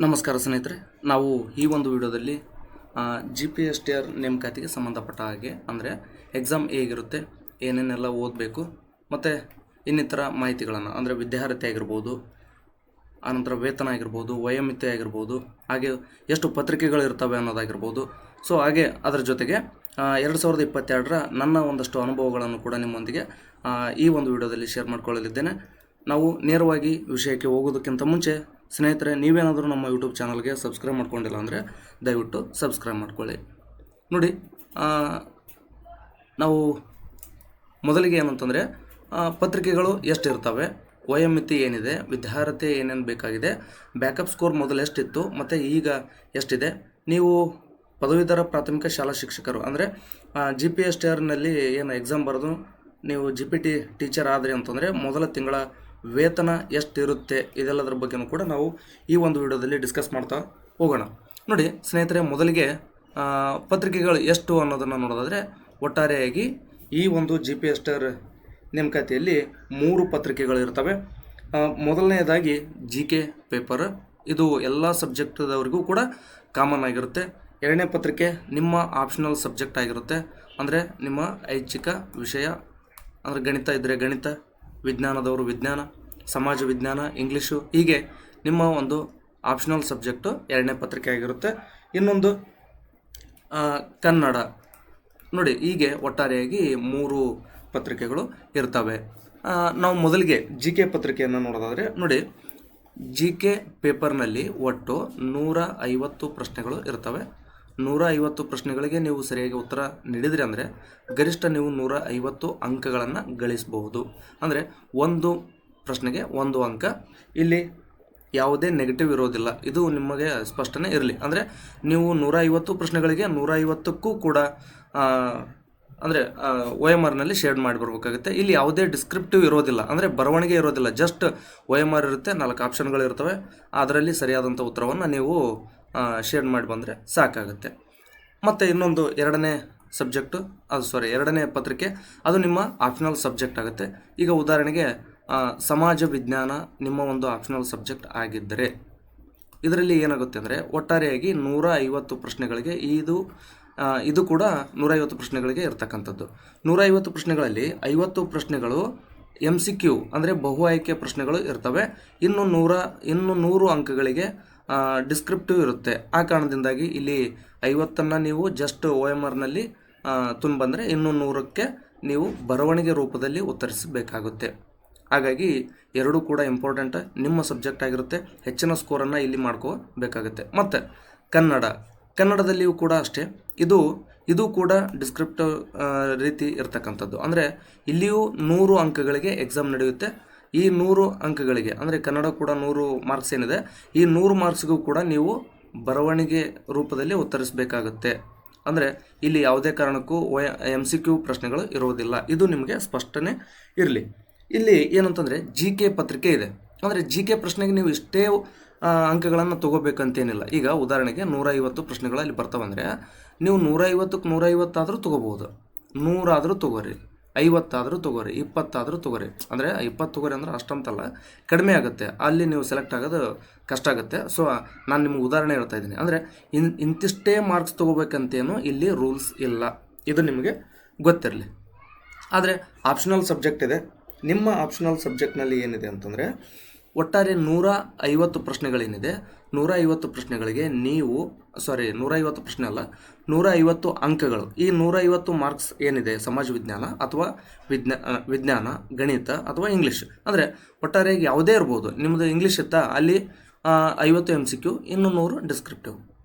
ನಮಸ್ಕಾರ ಸ್ನೇಹಿತರೆ. ನಾವು ಈ ಒಂದು ವಿಡಿಯೋದಲ್ಲಿ GPSTR ನೇಮಕಾತಿಗೆ ಸಂಬಂಧಪಟ್ಟ ಹಾಗೆ ಅಂದರೆ ಎಕ್ಸಾಮ್ ಹೇಗಿರುತ್ತೆ, ಏನೇನೆಲ್ಲ ಓದಬೇಕು ಮತ್ತು ಇನ್ನಿತರ ಮಾಹಿತಿಗಳನ್ನು ಅಂದರೆ ವಿದ್ಯಾರ್ಹತೆ ಆಗಿರ್ಬೋದು, ಆನಂತರ ವೇತನ ಆಗಿರ್ಬೋದು, ವಯೋಮಿತಿ ಆಗಿರ್ಬೋದು, ಹಾಗೆ ಎಷ್ಟು ಪತ್ರಿಕೆಗಳು ಇರ್ತವೆ ಅನ್ನೋದಾಗಿರ್ಬೋದು. ಸೊ ಹಾಗೆ ಅದರ ಜೊತೆಗೆ 2022ರ ನನ್ನ ಒಂದಷ್ಟು ಅನುಭವಗಳನ್ನು ಕೂಡ ನಿಮ್ಮೊಂದಿಗೆ ಈ ಒಂದು ವಿಡಿಯೋದಲ್ಲಿ ಶೇರ್ ಮಾಡ್ಕೊಳ್ಳಲಿದ್ದೇನೆ. ನಾವು ನೇರವಾಗಿ ವಿಷಯಕ್ಕೆ ಹೋಗೋದಕ್ಕಿಂತ ಮುಂಚೆ ಸ್ನೇಹಿತರೆ, ನೀವೇನಾದರೂ ನಮ್ಮ ಯೂಟ್ಯೂಬ್ ಚಾನಲ್ಗೆ ಸಬ್ಸ್ಕ್ರೈಬ್ ಮಾಡ್ಕೊಂಡಿಲ್ಲ ಅಂದರೆ ದಯವಿಟ್ಟು ಸಬ್ಸ್ಕ್ರೈಬ್ ಮಾಡ್ಕೊಳ್ಳಿ. ನೋಡಿ, ನಾವು ಮೊದಲಿಗೆ ಏನಂತಂದರೆ ಪತ್ರಿಕೆಗಳು ಎಷ್ಟಿರ್ತವೆ, ವಯೋಮಿತಿ ಏನಿದೆ, ವಿದ್ಯಾರ್ಹತೆ ಏನೇನು ಬೇಕಾಗಿದೆ, ಬ್ಯಾಕಪ್ ಸ್ಕೋರ್ ಮೊದಲು ಎಷ್ಟಿತ್ತು ಮತ್ತು ಈಗ ಎಷ್ಟಿದೆ, ನೀವು ಪದವೀಧರ ಪ್ರಾಥಮಿಕ ಶಾಲಾ ಶಿಕ್ಷಕರು ಅಂದರೆ GPSTRನಲ್ಲಿ ಏನು ಎಕ್ಸಾಮ್ ಬರೆದು ನೀವು GPT ಟೀಚರ್ ಆದರೆ ಅಂತಂದರೆ ಮೊದಲ ತಿಂಗಳ ವೇತನ ಎಷ್ಟಿರುತ್ತೆ, ಇದೆಲ್ಲದರ ಬಗ್ಗೆನೂ ಕೂಡ ನಾವು ಈ ಒಂದು ವಿಡಿಯೋದಲ್ಲಿ ಡಿಸ್ಕಸ್ ಮಾಡ್ತಾ ಹೋಗೋಣ. ನೋಡಿ ಸ್ನೇಹಿತರೆ, ಮೊದಲಿಗೆ ಪತ್ರಿಕೆಗಳು ಎಷ್ಟು ಅನ್ನೋದನ್ನು ನೋಡೋದಾದರೆ ಒಟ್ಟಾರೆಯಾಗಿ ಈ ಒಂದು GPSTR ನೇಮಕಾತಿಯಲ್ಲಿ 3 ಪತ್ರಿಕೆಗಳು ಇರ್ತವೆ. ಮೊದಲನೆಯದಾಗಿ GK ಪೇಪರ್, ಇದು ಎಲ್ಲ ಸಬ್ಜೆಕ್ಟ್ದವರಿಗೂ ಕೂಡ ಕಾಮನ್ ಆಗಿರುತ್ತೆ. ಎರಡನೇ ಪತ್ರಿಕೆ ನಿಮ್ಮ ಆಪ್ಷನಲ್ ಸಬ್ಜೆಕ್ಟ್ ಆಗಿರುತ್ತೆ, ಅಂದರೆ ನಿಮ್ಮ ಐಚ್ಛಿಕ ವಿಷಯ, ಅಂದರೆ ಗಣಿತ ಇದ್ದರೆ ಗಣಿತ, ವಿಜ್ಞಾನದವರು ವಿಜ್ಞಾನ, ಸಮಾಜ ವಿಜ್ಞಾನ, ಇಂಗ್ಲೀಷು, ಹೀಗೆ ನಿಮ್ಮ ಒಂದು ಆಪ್ಷನಲ್ ಸಬ್ಜೆಕ್ಟು ಎರಡನೇ ಪತ್ರಿಕೆ ಆಗಿರುತ್ತೆ. ಇನ್ನೊಂದು ಕನ್ನಡ. ನೋಡಿ, ಹೀಗೆ ಒಟ್ಟಾರೆಯಾಗಿ 3 ಪತ್ರಿಕೆಗಳು ಇರ್ತವೆ. ನಾವು ಮೊದಲಿಗೆ GK ಪತ್ರಿಕೆಯನ್ನು ನೋಡೋದಾದರೆ ನೋಡಿ, GK ಪೇಪರ್ನಲ್ಲಿ ಒಟ್ಟು 150 ಪ್ರಶ್ನೆಗಳು ಇರ್ತವೆ. 150 ಪ್ರಶ್ನೆಗಳಿಗೆ ನೀವು ಸರಿಯಾಗಿ ಉತ್ತರ ನೀಡಿದ್ರಿ ಅಂದರೆ ಗರಿಷ್ಠ ನೀವು 150 ಅಂಕಗಳನ್ನು ಗಳಿಸಬಹುದು. ಅಂದರೆ ಒಂದು ಪ್ರಶ್ನೆಗೆ 1 ಅಂಕ. ಇಲ್ಲಿ ಯಾವುದೇ ನೆಗೆಟಿವ್ ಇರೋದಿಲ್ಲ, ಇದು ನಿಮಗೆ ಸ್ಪಷ್ಟನೆ ಇರಲಿ. ಅಂದರೆ ನೀವು 150 ಪ್ರಶ್ನೆಗಳಿಗೆ 150ಕ್ಕೂ ಕೂಡ ಅಂದರೆ OMRನಲ್ಲಿ ಶೇಡ್ ಮಾಡಿ ಬರಬೇಕಾಗುತ್ತೆ. ಇಲ್ಲಿ ಯಾವುದೇ ಡಿಸ್ಕ್ರಿಪ್ಟಿವ್ ಇರೋದಿಲ್ಲ, ಅಂದರೆ ಬರವಣಿಗೆ ಇರೋದಿಲ್ಲ, ಜಸ್ಟ್ OMR ಇರುತ್ತೆ, 4 ಆಪ್ಷನ್ಗಳು ಇರ್ತವೆ. ಅದರಲ್ಲಿ ಸರಿಯಾದಂಥ ಉತ್ತರವನ್ನು ನೀವು ಶೇಡ್ ಮಾಡಿ ಬಂದರೆ ಸಾಕಾಗುತ್ತೆ. ಮತ್ತು ಇನ್ನೊಂದು ಎರಡನೇ ಪತ್ರಿಕೆ, ಅದು ನಿಮ್ಮ ಆಪ್ಷನಲ್ ಸಬ್ಜೆಕ್ಟ್ ಆಗುತ್ತೆ. ಈಗ ಉದಾಹರಣೆಗೆ ಸಮಾಜ ವಿಜ್ಞಾನ ನಿಮ್ಮ ಒಂದು ಆಪ್ಷನಲ್ ಸಬ್ಜೆಕ್ಟ್ ಆಗಿದ್ದರೆ ಇದರಲ್ಲಿ ಏನಾಗುತ್ತೆ ಅಂದರೆ ಒಟ್ಟಾರೆಯಾಗಿ 150 ಪ್ರಶ್ನೆಗಳಿಗೆ ಇದು ಕೂಡ 150 ಪ್ರಶ್ನೆಗಳಿಗೆ ಇರ್ತಕ್ಕಂಥದ್ದು. 150 ಪ್ರಶ್ನೆಗಳಲ್ಲಿ 50 ಪ್ರಶ್ನೆಗಳು MCQ ಅಂದರೆ ಬಹು ಆಯ್ಕೆ ಪ್ರಶ್ನೆಗಳು ಇರ್ತವೆ. ಇನ್ನು 100 ಅಂಕಗಳಿಗೆ ಡಿಸ್ಕ್ರಿಪ್ಟಿವ್ ಇರುತ್ತೆ. ಆ ಕಾರಣದಿಂದಾಗಿ ಇಲ್ಲಿ 50ಅನ್ನು ನೀವು ಜಸ್ಟ್ OMRನಲ್ಲಿ ಬಂದರೆ ಇನ್ನು 100ಕ್ಕೆ ನೀವು ಬರವಣಿಗೆ ರೂಪದಲ್ಲಿ ಉತ್ತರಿಸಬೇಕಾಗುತ್ತೆ. ಹಾಗಾಗಿ ಎರಡೂ ಕೂಡ ಇಂಪಾರ್ಟೆಂಟ್, ನಿಮ್ಮ ಸಬ್ಜೆಕ್ಟ್ ಆಗಿರುತ್ತೆ. ಹೆಚ್ಚಿನ ಸ್ಕೋರನ್ನು ಇಲ್ಲಿ ಮಾಡ್ಕೋಬೇಕಾಗುತ್ತೆ. ಮತ್ತು ಕನ್ನಡದಲ್ಲಿಯೂ ಕೂಡ ಅಷ್ಟೇ, ಇದು ಕೂಡ ಡಿಸ್ಕ್ರಿಪ್ಟಿವ್ ರೀತಿ ಇರ್ತಕ್ಕಂಥದ್ದು. ಅಂದರೆ ಇಲ್ಲಿಯೂ 100 ಅಂಕಗಳಿಗೆ ಎಕ್ಸಾಮ್ ನಡೆಯುತ್ತೆ. ಈ 100 ಅಂಕಗಳಿಗೆ ಅಂದರೆ ಕನ್ನಡ ಕೂಡ 100 ಮಾರ್ಕ್ಸ್ ಏನಿದೆ, ಈ 100 ಮಾರ್ಕ್ಸ್ಗೂ ಕೂಡ ನೀವು ಬರವಣಿಗೆ ರೂಪದಲ್ಲಿ ಉತ್ತರಿಸಬೇಕಾಗುತ್ತೆ. ಅಂದರೆ ಇಲ್ಲಿ ಯಾವುದೇ ಕಾರಣಕ್ಕೂ MCQ ಪ್ರಶ್ನೆಗಳು ಇರುವುದಿಲ್ಲ, ಇದು ನಿಮಗೆ ಸ್ಪಷ್ಟನೆ ಇರಲಿ. ಇಲ್ಲಿ ಏನಂತಂದರೆ GK ಪತ್ರಿಕೆ ಇದೆ, ಅಂದರೆ GK ಪ್ರಶ್ನೆಗೆ ನೀವು ಇಷ್ಟೇ ಅಂಕಗಳನ್ನು ತೊಗೋಬೇಕಂತೇನಿಲ್ಲ. ಈಗ ಉದಾಹರಣೆಗೆ 150 ಪ್ರಶ್ನೆಗಳಲ್ಲಿ ಬರ್ತಾವಂದರೆ ನೀವು 150ಕ್ಕೆ 150 ಆದರೂ ತೊಗೋಬೋದು, 100 ಆದರೂ ತೊಗೋರಿ, 50 ಆದರೂ ತೊಗೋರಿ, 20 ಆದರೂ ತೊಗೋರಿ. ಅಂದರೆ 20 ತೊಗೋರಿ ಅಂದರೆ ಅಷ್ಟಂತಲ್ಲ, ಕಡಿಮೆ ಆಗುತ್ತೆ, ಅಲ್ಲಿ ನೀವು ಸೆಲೆಕ್ಟ್ ಆಗೋದು ಕಷ್ಟ ಆಗುತ್ತೆ. ಸೊ ನಾನು ನಿಮ್ಗೆ ಉದಾಹರಣೆ ಹೇಳ್ತಾ ಇದ್ದೀನಿ. ಅಂದರೆ ಇಂತಿಷ್ಟೇ ಮಾರ್ಕ್ಸ್ ತೊಗೋಬೇಕಂತೇನು ಇಲ್ಲಿ ರೂಲ್ಸ್ ಇಲ್ಲ, ಇದು ನಿಮಗೆ ಗೊತ್ತಿರಲಿ. ಆದರೆ ಆಪ್ಷನಲ್ ಸಬ್ಜೆಕ್ಟ್ ಇದೆ. ನಿಮ್ಮ ಆಪ್ಷನಲ್ ಸಬ್ಜೆಕ್ಟ್ನಲ್ಲಿ ಏನಿದೆ ಅಂತಂದರೆ ಒಟ್ಟಾರೆ 150 ಪ್ರಶ್ನೆಗಳೇನಿದೆ, 150 ಪ್ರಶ್ನೆಗಳಿಗೆ 150 ಪ್ರಶ್ನೆ ಅಲ್ಲ, 150 ಅಂಕಗಳು. ಈ 150 ಮಾರ್ಕ್ಸ್ ಏನಿದೆ ಸಮಾಜ ವಿಜ್ಞಾನ ಅಥವಾ ವಿಜ್ಞಾನ, ಗಣಿತ ಅಥವಾ ಇಂಗ್ಲೀಷ್, ಅಂದರೆ ಒಟ್ಟಾರೆಯಾಗಿ ಯಾವುದೇ ಇರ್ಬೋದು. ನಿಮ್ಮದು ಇಂಗ್ಲೀಷ್ ಇತ್ತಾ, ಅಲ್ಲಿ 50 MCQ, ಇನ್ನು 100 ಡಿಸ್ಕ್ರಿಪ್ಟಿವ್.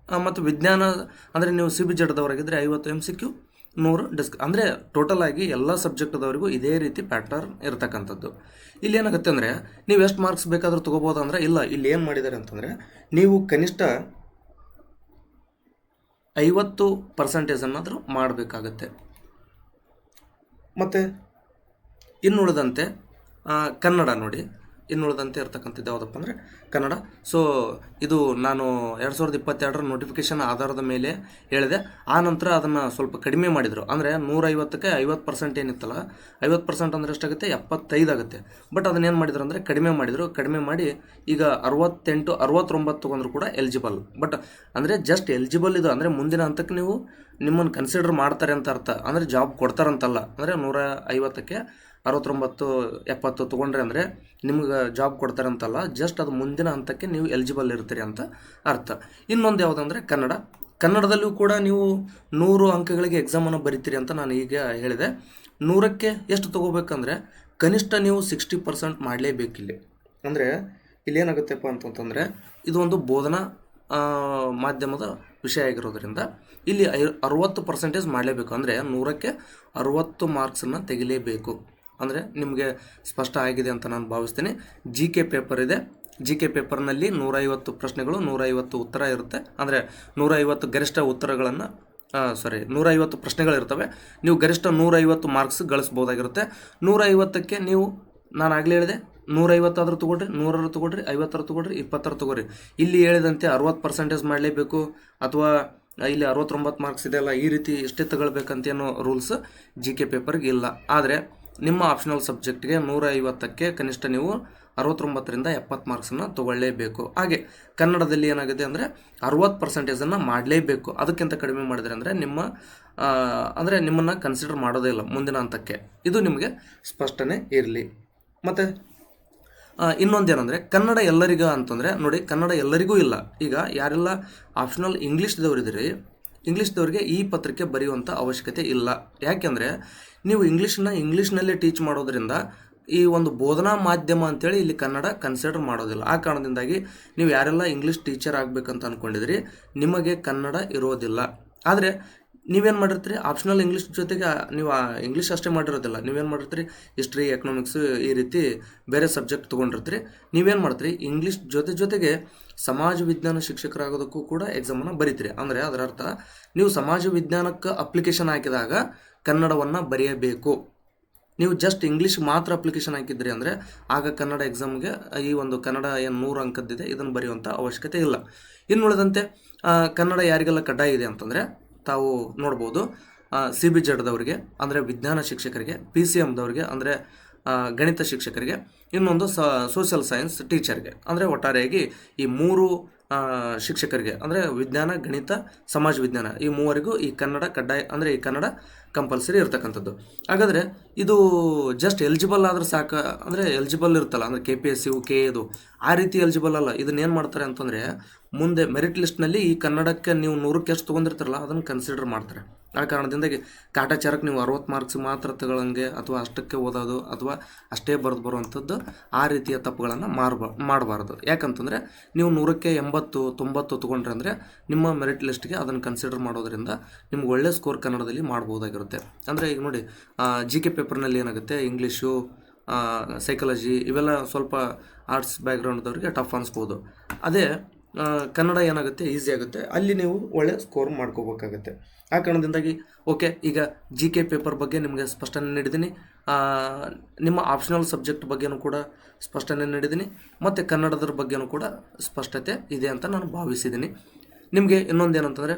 ಮತ್ತು ವಿಜ್ಞಾನ ಅಂದರೆ ನೀವು CBZ ದವರಾಗಿದ್ದರೆ 50 MCQ, 100 ಅಂದರೆ ಟೋಟಲ್ ಆಗಿ ಎಲ್ಲ ಸಬ್ಜೆಕ್ಟ್ದವರಿಗೂ ಇದೇ ರೀತಿ ಪ್ಯಾಟರ್ನ್ ಇರತಕ್ಕಂಥದ್ದು. ಇಲ್ಲಿ ಏನಾಗುತ್ತೆ ಅಂದರೆ ನೀವು ಎಷ್ಟು ಮಾರ್ಕ್ಸ್ ಬೇಕಾದರೂ ತೊಗೋಬೋದು ಅಂದರೆ ಇಲ್ಲ, ಇಲ್ಲಿ ಏನು ಮಾಡಿದ್ದಾರೆ ಅಂತಂದರೆ ನೀವು ಕನಿಷ್ಠ 50% ಮಾಡಬೇಕಾಗತ್ತೆ. ಮತ್ತು ಇನ್ನುಳಿದಂತೆ ಕನ್ನಡ ನೋಡಿ, ಇನ್ನುಳಿದಂತೆ ಇರ್ತಕ್ಕಂಥದ್ದು ಯಾವುದಪ್ಪ ಅಂದರೆ ಕನ್ನಡ. ಸೊ ಇದು ನಾನು 2022 ನೋಟಿಫಿಕೇಷನ್ ಆಧಾರದ ಮೇಲೆ ಹೇಳಿದೆ. ಆ ನಂತರ ಅದನ್ನು ಸ್ವಲ್ಪ ಕಡಿಮೆ ಮಾಡಿದರು. ಅಂದರೆ 150ಕ್ಕೆ 50% ಏನಿತ್ತಲ್ಲ, 50% ಅಂದರೆ ಎಷ್ಟಾಗುತ್ತೆ, 75 ಆಗುತ್ತೆ. ಬಟ್ ಅದನ್ನೇನು ಮಾಡಿದ್ರು ಅಂದರೆ ಕಡಿಮೆ ಮಾಡಿದರು. ಕಡಿಮೆ ಮಾಡಿ ಈಗ 68 69 ತೊಗೊಂಡ್ರು ಕೂಡ ಎಲಿಜಿಬಲ್. ಬಟ್ ಅಂದರೆ ಜಸ್ಟ್ ಎಲಿಜಿಬಲ್ ಇದು, ಅಂದರೆ ಮುಂದಿನ ಹಂತಕ್ಕೆ ನೀವು ನಿಮ್ಮನ್ನು ಕನ್ಸಿಡರ್ ಮಾಡ್ತಾರೆ ಅಂತ ಅರ್ಥ. ಅಂದರೆ ಜಾಬ್ ಕೊಡ್ತಾರಂತಲ್ಲ. ಅಂದರೆ 150ಕ್ಕೆ 69 70 ತೊಗೊಂಡ್ರೆ ಅಂದರೆ ನಿಮ್ಗೆ ಜಾಬ್ ಕೊಡ್ತಾರಂತಲ್ಲ, ಜಸ್ಟ್ ಅದು ಮುಂದಿನ ಹಂತಕ್ಕೆ ನೀವು ಎಲಿಜಿಬಲ್ ಇರ್ತೀರಿ ಅಂತ ಅರ್ಥ. ಇನ್ನೊಂದು ಯಾವುದಂದರೆ ಕನ್ನಡ. ಕನ್ನಡದಲ್ಲೂ ಕೂಡ ನೀವು 100 ಅಂಕಗಳಿಗೆ ಎಕ್ಸಾಮನ್ನು ಬರಿತೀರಿ ಅಂತ ನಾನು ಈಗ ಹೇಳಿದೆ. 100ಕ್ಕೆ ಎಷ್ಟು ತೊಗೋಬೇಕಂದ್ರೆ ಕನಿಷ್ಠ ನೀವು 60% ಮಾಡಲೇಬೇಕಿಲ್ಲಿ. ಅಂದರೆ ಇಲ್ಲೇನಾಗುತ್ತೆಪ್ಪ ಅಂತಂತಂದರೆ ಇದು ಒಂದು ಬೋಧನಾ ಮಾಧ್ಯಮದ ವಿಷಯ ಆಗಿರೋದ್ರಿಂದ ಇಲ್ಲಿ 60% ಮಾಡಲೇಬೇಕು. ಅಂದರೆ 100ಕ್ಕೆ 60 ಮಾರ್ಕ್ಸನ್ನು ತೆಗಿಲೇಬೇಕು. ಅಂದರೆ ನಿಮಗೆ ಸ್ಪಷ್ಟ ಆಗಿದೆ ಅಂತ ನಾನು ಭಾವಿಸ್ತೀನಿ. GK ಪೇಪರ್ ಇದೆ. GK ಪೇಪರ್ನಲ್ಲಿ 150 ಪ್ರಶ್ನೆಗಳು, 150 ಉತ್ತರ ಇರುತ್ತೆ. ಅಂದರೆ 150 ಗರಿಷ್ಠ ಉತ್ತರಗಳನ್ನು 150 ಪ್ರಶ್ನೆಗಳಿರ್ತವೆ. ನೀವು ಗರಿಷ್ಠ 150 ಮಾರ್ಕ್ಸ್ ಗಳಿಸ್ಬೋದಾಗಿರುತ್ತೆ. 150ಕ್ಕೆ ನೀವು ನಾನು ಆಗಲೇ ಹೇಳಿದೆ 150 ಆದರೂ ತೊಗೊಳ್ರಿ, 100 ತೊಗೊಳ್ರಿ, 50 ತೊಗೊಳ್ರಿ, 20 ತೊಗೊಳ್ರಿ. ಇಲ್ಲಿ ಹೇಳಿದಂತೆ 60% ಮಾಡಲೇಬೇಕು ಅಥವಾ ಇಲ್ಲಿ 69 ಮಾರ್ಕ್ಸ್ ಇದೆಯಲ್ಲ, ಈ ರೀತಿ ಎಷ್ಟೇ ತಗೊಳ್ಬೇಕಂತೇನೋ ರೂಲ್ಸ್ GK ಪೇಪರ್ಗೆ ಇಲ್ಲ. ಆದರೆ ನಿಮ್ಮ ಆಪ್ಷನಲ್ ಸಬ್ಜೆಕ್ಟ್ಗೆ 150ಕ್ಕೆ ಕನಿಷ್ಠ ನೀವು 69ರಿಂದ 70 ಮಾರ್ಕ್ಸನ್ನು ತೊಗೊಳ್ಳೇಬೇಕು. ಹಾಗೆ ಕನ್ನಡದಲ್ಲಿ ಏನಾಗಿದೆ ಅಂದರೆ 60%ಅನ್ನು ಮಾಡಲೇಬೇಕು. ಅದಕ್ಕಿಂತ ಕಡಿಮೆ ಮಾಡಿದ್ರೆ ಅಂದರೆ ನಿಮ್ಮನ್ನು ಕನ್ಸಿಡರ್ ಮಾಡೋದೇ ಇಲ್ಲ ಮುಂದಿನ ಹಂತಕ್ಕೆ. ಇದು ನಿಮಗೆ ಸ್ಪಷ್ಟನೆ ಇರಲಿ. ಮತ್ತು ಇನ್ನೊಂದೇನೆಂದರೆ ಕನ್ನಡ ಎಲ್ಲರಿಗೂ ಅಂತಂದರೆ ನೋಡಿ, ಕನ್ನಡ ಎಲ್ಲರಿಗೂ ಇಲ್ಲ. ಈಗ ಯಾರೆಲ್ಲ ಆಪ್ಷನಲ್ ಇಂಗ್ಲೀಷ್ದವರಿದ್ದೀರಿ, ಇಂಗ್ಲೀಷ್ದವ್ರಿಗೆ ಈ ಪತ್ರಿಕೆ ಬರೆಯುವಂಥ ಅವಶ್ಯಕತೆ ಇಲ್ಲ. ಯಾಕೆಂದರೆ ನೀವು ಇಂಗ್ಲೀಷ್ನಲ್ಲೇ ಟೀಚ್ ಮಾಡೋದ್ರಿಂದ ಈ ಒಂದು ಬೋಧನಾ ಮಾಧ್ಯಮ ಅಂತೇಳಿ ಇಲ್ಲಿ ಕನ್ನಡ ಕನ್ಸಿಡರ್ ಮಾಡೋದಿಲ್ಲ. ಆ ಕಾರಣದಿಂದಾಗಿ ನೀವು ಯಾರೆಲ್ಲ ಇಂಗ್ಲೀಷ್ ಟೀಚರ್ ಆಗಬೇಕಂತ ಅಂದ್ಕೊಂಡಿದ್ರಿ, ನಿಮಗೆ ಕನ್ನಡ ಇರೋದಿಲ್ಲ. ಆದರೆ ನೀವೇನು ಮಾಡಿರ್ತೀರಿ, ಆಪ್ಷನಲ್ ಇಂಗ್ಲೀಷ್ ಜೊತೆಗೆ ನೀವು ಇಂಗ್ಲೀಷ್ ಅಷ್ಟೇ ಮಾಡಿರೋದಿಲ್ಲ. ನೀವೇನು ಮಾಡಿರ್ತೀರಿ, ಹಿಸ್ಟ್ರಿ, ಎಕನಾಮಿಕ್ಸು ಈ ರೀತಿ ಬೇರೆ ಸಬ್ಜೆಕ್ಟ್ ತೊಗೊಂಡಿರ್ತೀರಿ. ನೀವೇನು ಮಾಡ್ತೀರಿ, ಇಂಗ್ಲೀಷ್ ಜೊತೆಗೆ ಸಮಾಜ ವಿಜ್ಞಾನ ಶಿಕ್ಷಕರಾಗೋದಕ್ಕೂ ಕೂಡ ಎಕ್ಸಾಮನ್ನು ಬರೀತೀರಿ. ಅಂದರೆ ಅದರ ಅರ್ಥ ನೀವು ಸಮಾಜ ವಿಜ್ಞಾನಕ್ಕೆ ಅಪ್ಲಿಕೇಶನ್ ಹಾಕಿದಾಗ ಕನ್ನಡವನ್ನು ಬರೆಯಬೇಕು. ನೀವು ಜಸ್ಟ್ ಇಂಗ್ಲೀಷ್ ಮಾತ್ರ ಅಪ್ಲಿಕೇಶನ್ ಹಾಕಿದ್ರಿ ಅಂದರೆ ಆಗ ಕನ್ನಡ ಎಕ್ಸಾಮ್ಗೆ ಈ ಒಂದು ಕನ್ನಡ ಏನು 100 ಅಂಕದ್ದಿದೆ ಇದನ್ನು ಬರೆಯುವಂಥ ಅವಶ್ಯಕತೆ ಇಲ್ಲ. ಇನ್ನುಳಿದಂತೆ ಕನ್ನಡ ಯಾರಿಗೆಲ್ಲ ಕಡ್ಡಾಯ ಇದೆ ಅಂತಂದರೆ ತಾವು ನೋಡ್ಬೋದು, CBZ ಅಂದರೆ ವಿಜ್ಞಾನ ಶಿಕ್ಷಕರಿಗೆ, PCMದವ್ರಿಗೆ ಅಂದರೆ ಗಣಿತ ಶಿಕ್ಷಕರಿಗೆ, ಇನ್ನೊಂದು ಸೋಷಿಯಲ್ ಸೈನ್ಸ್ ಟೀಚರ್ಗೆ. ಅಂದರೆ ಒಟ್ಟಾರೆಯಾಗಿ ಈ 3 ಶಿಕ್ಷಕರಿಗೆ ಅಂದರೆ ವಿಜ್ಞಾನ, ಗಣಿತ, ಸಮಾಜ ವಿಜ್ಞಾನ ಈ 3ವರೆಗೂ ಈ ಕನ್ನಡ ಕಡ್ಡಾಯ, ಅಂದರೆ ಈ ಕನ್ನಡ ಕಂಪಲ್ಸರಿ ಇರ್ತಕ್ಕಂಥದ್ದು. ಹಾಗಾದರೆ ಇದು ಜಸ್ಟ್ ಎಲಿಜಿಬಲ್ ಆದ್ರೆ ಸಾಕು. ಅಂದರೆ ಎಲಿಜಿಬಲ್ ಇರುತ್ತಲ್ಲ, ಅಂದರೆ KPSC KA ಆ ರೀತಿ ಎಲಿಜಿಬಲ್ ಅಲ್ಲ. ಇದನ್ನೇನು ಮಾಡ್ತಾರೆ ಅಂತಂದರೆ ಮುಂದೆ ಮೆರಿಟ್ ಲಿಸ್ಟ್ನಲ್ಲಿ ಈ ಕನ್ನಡಕ್ಕೆ ನೀವು 100ಕ್ಕೆ ಎಷ್ಟು ತೊಗೊಂಡಿರ್ತಾರಲ್ಲ ಅದನ್ನು ಕನ್ಸಿಡರ್ ಮಾಡ್ತಾರೆ. ಆ ಕಾರಣದಿಂದಾಗಿ ಕಾಟಾಚಾರಕ್ಕೆ ನೀವು 60 ಮಾರ್ಕ್ಸ್ ಮಾತ್ರ ತಗೊಳ್ಳಂಗೆ ಅಥವಾ ಅಷ್ಟಕ್ಕೆ ಓದೋದು ಅಥವಾ ಅಷ್ಟೇ ಬರುವಂಥದ್ದು ಆ ರೀತಿಯ ತಪ್ಪುಗಳನ್ನು ಮಾಡಬಾರ್ದು. ಯಾಕಂತಂದರೆ ನೀವು 100ಕ್ಕೆ 80 90 ತೊಗೊಂಡ್ರೆ ಅಂದರೆ ನಿಮ್ಮ ಮೆರಿಟ್ ಲಿಸ್ಟ್ಗೆ ಅದನ್ನು ಕನ್ಸಿಡರ್ ಮಾಡೋದ್ರಿಂದ ನಿಮ್ಗೆ ಒಳ್ಳೆ ಸ್ಕೋರ್ ಕನ್ನಡದಲ್ಲಿ ಮಾಡ್ಬೋದಾಗಿರುತ್ತೆ. ಅಂದರೆ ಈಗ ನೋಡಿ, GK ಪೇಪರ್ನಲ್ಲಿ ಏನಾಗುತ್ತೆ, ಇಂಗ್ಲೀಷು, ಸೈಕಾಲಜಿ ಇವೆಲ್ಲ ಸ್ವಲ್ಪ ಆರ್ಟ್ಸ್ ಬ್ಯಾಕ್ಗ್ರೌಂಡ್ದವ್ರಿಗೆ ಟಫ್ ಅನಿಸ್ಬೋದು. ಅದೇ ಕನ್ನಡ ಏನಾಗುತ್ತೆ, ಈಸಿ ಆಗುತ್ತೆ. ಅಲ್ಲಿ ನೀವು ಒಳ್ಳೆ ಸ್ಕೋರ್ ಮಾಡ್ಕೋಬೇಕಾಗತ್ತೆ. ಆ ಕಾರಣದಿಂದಾಗಿ ಓಕೆ, ಈಗ GK ಪೇಪರ್ ಬಗ್ಗೆ ನಿಮಗೆ ಸ್ಪಷ್ಟನೆ ನೀಡಿದ್ದೀನಿ. ನಿಮ್ಮ ಆಪ್ಷನಲ್ ಸಬ್ಜೆಕ್ಟ್ ಬಗ್ಗೆನೂ ಕೂಡ ಸ್ಪಷ್ಟನೆ ನೀಡಿದ್ದೀನಿ. ಮತ್ತು ಕನ್ನಡದ ಬಗ್ಗೆನೂ ಕೂಡ ಸ್ಪಷ್ಟತೆ ಇದೆ ಅಂತ ನಾನು ಭಾವಿಸಿದ್ದೀನಿ. ನಿಮಗೆ ಇನ್ನೊಂದೇನಂತಂದರೆ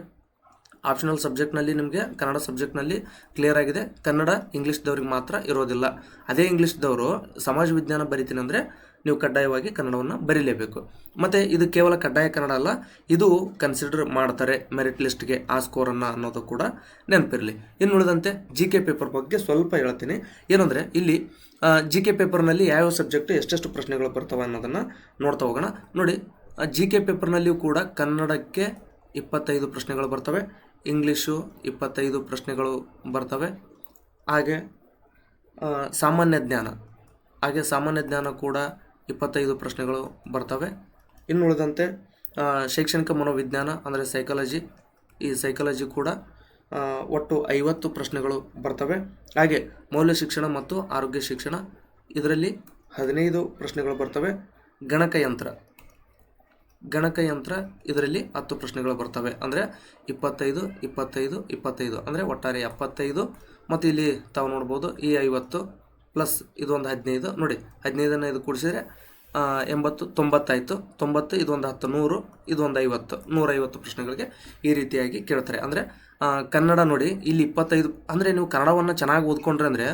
ಆಪ್ಷನಲ್ ಸಬ್ಜೆಕ್ಟ್ನಲ್ಲಿ ನಿಮಗೆ ಕನ್ನಡ ಸಬ್ಜೆಕ್ಟ್ನಲ್ಲಿ ಕ್ಲಿಯರ್ ಆಗಿದೆ. ಕನ್ನಡ ಇಂಗ್ಲೀಷ್ದವ್ರಿಗೆ ಮಾತ್ರ ಇರೋದಿಲ್ಲ. ಅದೇ ಇಂಗ್ಲೀಷ್ದವರು ಸಮಾಜ ವಿಜ್ಞಾನ ಬರಿತೀನಿ ಅಂದರೆ ನೀವು ಕಡ್ಡಾಯವಾಗಿ ಕನ್ನಡವನ್ನು ಬರೀಲೇಬೇಕು. ಮತ್ತು ಇದು ಕೇವಲ ಕಡ್ಡಾಯ ಕನ್ನಡ ಅಲ್ಲ, ಇದು ಕನ್ಸಿಡರ್ ಮಾಡ್ತಾರೆ ಮೆರಿಟ್ ಲಿಸ್ಟ್ಗೆ ಆ ಸ್ಕೋರನ್ನು ಅನ್ನೋದು ಕೂಡ ನೆನಪಿರಲಿ. ಇನ್ನುಳಿದಂತೆ GK ಪೇಪರ್ ಬಗ್ಗೆ ಸ್ವಲ್ಪ ಹೇಳ್ತೀನಿ. ಏನಂದರೆ ಇಲ್ಲಿ GK ಪೇಪರ್ನಲ್ಲಿ ಯಾವ್ಯಾವ ಸಬ್ಜೆಕ್ಟ್ ಎಷ್ಟೆಷ್ಟು ಪ್ರಶ್ನೆಗಳು ಬರ್ತವೆ ಅನ್ನೋದನ್ನು ನೋಡ್ತಾ ಹೋಗೋಣ. ನೋಡಿ, GK ಪೇಪರ್ನಲ್ಲಿಯೂ ಕೂಡ ಕನ್ನಡಕ್ಕೆ 25 ಪ್ರಶ್ನೆಗಳು ಬರ್ತವೆ, ಇಂಗ್ಲೀಷು 25 ಪ್ರಶ್ನೆಗಳು ಬರ್ತವೆ, ಹಾಗೆ ಸಾಮಾನ್ಯ ಜ್ಞಾನ ಕೂಡ 25 ಪ್ರಶ್ನೆಗಳು ಬರ್ತವೆ. ಇನ್ನುಳಿದಂತೆ ಶೈಕ್ಷಣಿಕ ಮನೋವಿಜ್ಞಾನ ಅಂದರೆ ಸೈಕಾಲಜಿ ಕೂಡ ಒಟ್ಟು 50 ಪ್ರಶ್ನೆಗಳು ಬರ್ತವೆ. ಹಾಗೆ ಮೌಲ್ಯ ಶಿಕ್ಷಣ ಮತ್ತು ಆರೋಗ್ಯ ಶಿಕ್ಷಣ ಇದರಲ್ಲಿ 15 ಪ್ರಶ್ನೆಗಳು ಬರ್ತವೆ. ಗಣಕಯಂತ್ರ ಇದರಲ್ಲಿ 10 ಪ್ರಶ್ನೆಗಳು ಬರ್ತವೆ. ಅಂದರೆ 25 ಅಂದರೆ ಒಟ್ಟಾರೆ 75. ಮತ್ತು ಇಲ್ಲಿ ತಾವು ನೋಡ್ಬೋದು ಈ 50 ಪ್ಲಸ್ ಇದೊಂದು 15. ನೋಡಿ, 15ನ್ನು ಇದು ಕೂಡಿಸಿದರೆ 80 90 ಆಯಿತು. 90 ಇದೊಂದು 10 100 ಇದೊಂದು 50 150 ಪ್ರಶ್ನೆಗಳಿಗೆ ಈ ರೀತಿಯಾಗಿ ಕೇಳ್ತಾರೆ. ಅಂದರೆ ಕನ್ನಡ ನೋಡಿ ಇಲ್ಲಿ 25, ಅಂದರೆ ನೀವು ಕನ್ನಡವನ್ನು ಚೆನ್ನಾಗಿ ಓದ್ಕೊಂಡ್ರೆ ಅಂದರೆ